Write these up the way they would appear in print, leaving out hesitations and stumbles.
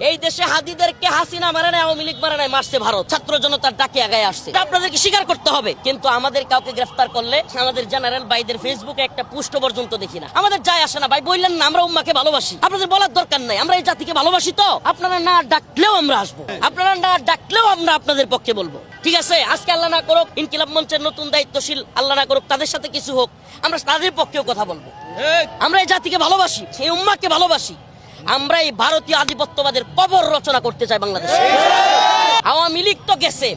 এই দেশে হাদিদেরকে হাসিনা মারে নাই, আওয়ামী লীগ মারে নাই, মারছে ভারত। ছাত্র জনতার ডাকে আগায় আসছে, আপনাদেরকে স্বীকার করতে হবে। কিন্তু আমাদের কাউকে গ্রেফতার করলে আমাদের জেনারেল ভাইদের ফেসবুকে একটা পোস্ট পর্যন্ত দেখি না। আমাদের যায় আসে না ভাই, বললেন না আমরা উম্মাকে ভালোবাসি, আপনাদের বলার দরকার নাই। আমরা এই জাতিকে ভালোবাসি, তো আপনারা না ডাকলেও আমরা আসবো, আপনারা না ডাকলেও আমরা আপনাদের পক্ষে বলবো। ঠিক আছে, আজকে আল্লাহ না করুক ইনকিলাব মঞ্চের নতুন দায়িত্বশীল, আল্লাহ না করুক তাদের সাথে কিছু হোক, আমরা তাদের পক্ষেও কথা বলবো। আমরা এই জাতিকে ভালোবাসি, এই উম্মাকে ভালোবাসি। আমরা এই ভারতীয় আধিপত্যবাদের কবর রচনা করতে চাই বাংলাদেশে। আওয়ামী লীগ তো গেছে,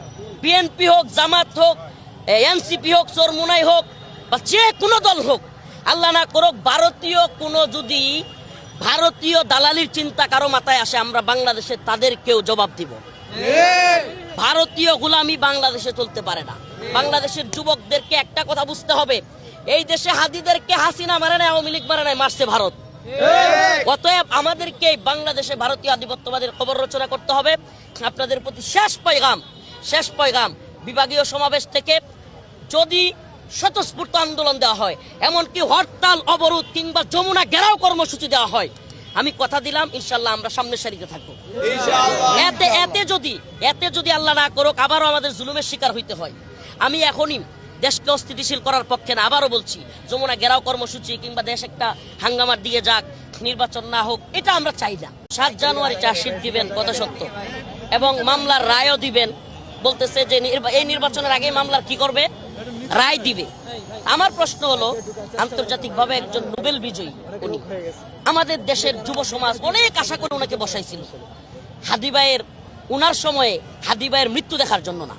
বিএনপি হোক, জামাত হোক, এনসিপি হোক, চরমুনাই হোক, বা যে কোনো দল হোক, আল্লাহ না করুক যদি ভারতীয় দালালির চিন্তা কারো মাথায় আসে, আমরা বাংলাদেশে তাদেরকেও জবাব দিব। ভারতীয় গোলামি বাংলাদেশে চলতে পারে না। বাংলাদেশের যুবকদেরকে একটা কথা বুঝতে হবে, এই দেশে হাদিদেরকে হাসিনা মারে নাই, আওয়ামী লীগ মারে নাই, মারছে ভারত। অতএব আমাদেরকে বাংলাদেশে ভারতীয় আধিপত্যবাদের খবর রচনা করতে হবে। আপনাদের প্রতি শেষ পয়গাম বিভাগীয় সমাবেশ থেকে যদি স্বতঃস্ফূর্ত আন্দোলন দেওয়া হয়, এমনকি হরতাল, অবরোধ কিংবা যমুনা ঘেরাও কর্মসূচি দেওয়া হয়, আমি কথা দিলাম ইনশাল্লাহ আমরা সামনের সারিতে থাকবো। এতে যদি আল্লাহ না করুক আবারও আমাদের জুলুমের শিকার হইতে হয়, আমি এখনই দেশকে অস্থিতিশীল করার পক্ষে না। আবারও বলছি, যমুনা ঘেরাও কর্মসূচি কিংবা দেশ একটা হাঙ্গামার দিকে যাক, নির্বাচন না হোক, এটা আমরা চাই না। 7 জানুয়ারি চার্জশিট দিবেন কথা সত্য, এবং মামলার রায়ও দিবেন। বলতেছে যে এই নির্বাচনের আগে মামলার কি করবে, রায় দিবে। আমার প্রশ্ন হলো, আন্তর্জাতিকভাবে একজন নোবেল বিজয়ী উনি, আমাদের দেশের যুব সমাজ অনেক আশা করে ওনাকে বসাইছিল উনার সময়ে হাদি ভাইয়ের মৃত্যু দেখার জন্য না,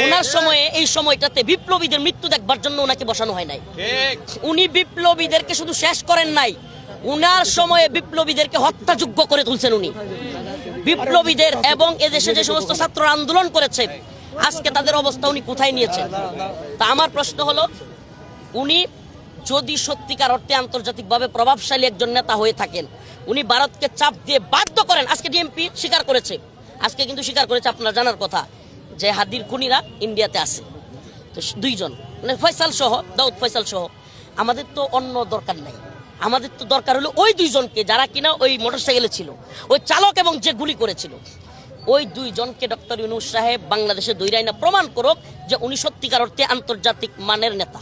উনার সময়ে এই সময়টাতে বিপ্লবীদের মৃত্যু দেখবার জন্য ওনাকে বসানো হয় নাই। উনি বিপ্লবীদেরকে শুধু শেষ করেন নাই, উনার সময়ে বিপ্লবীদেরকে হত্যাযোগ্য করে তুলছেন উনি। বিপ্লবীদের এবং এদেশে যে সমস্ত ছাত্র আন্দোলন করেছে, আজকে তাদের অবস্থা উনি কোথায় নিয়েছেন? তা আমার প্রশ্ন হলো, উনি যদি সত্যিকার অর্থে আন্তর্জাতিকভাবে প্রভাবশালী একজন নেতা হয়ে থাকেন, উনি ভারতকে চাপ দিয়ে বাধ্য করেন। আজকে ডিএমপি স্বীকার করেছে, আপনার জানার কথা যে হাদির খুনিরা ইন্ডিয়াতে আছে, তো 2 জন, মানে ফয়সাল সহ, দাউদ ফয়সাল সহ। আমাদের তো অন্য দরকার নাই, আমাদের তো দরকার হলো ওই 2 জনকে যারা কিনা ওই মোটরসাইকেলে ছিল, ওই চালক এবং যে গুলি করেছিল, ওই 2 জনকে ডক্টর ইউনূস সাহেব বাংলাদেশে দৈরাইনা প্রমাণ করুক যে উনি সত্যিকার অর্থে আন্তর্জাতিক মানের নেতা।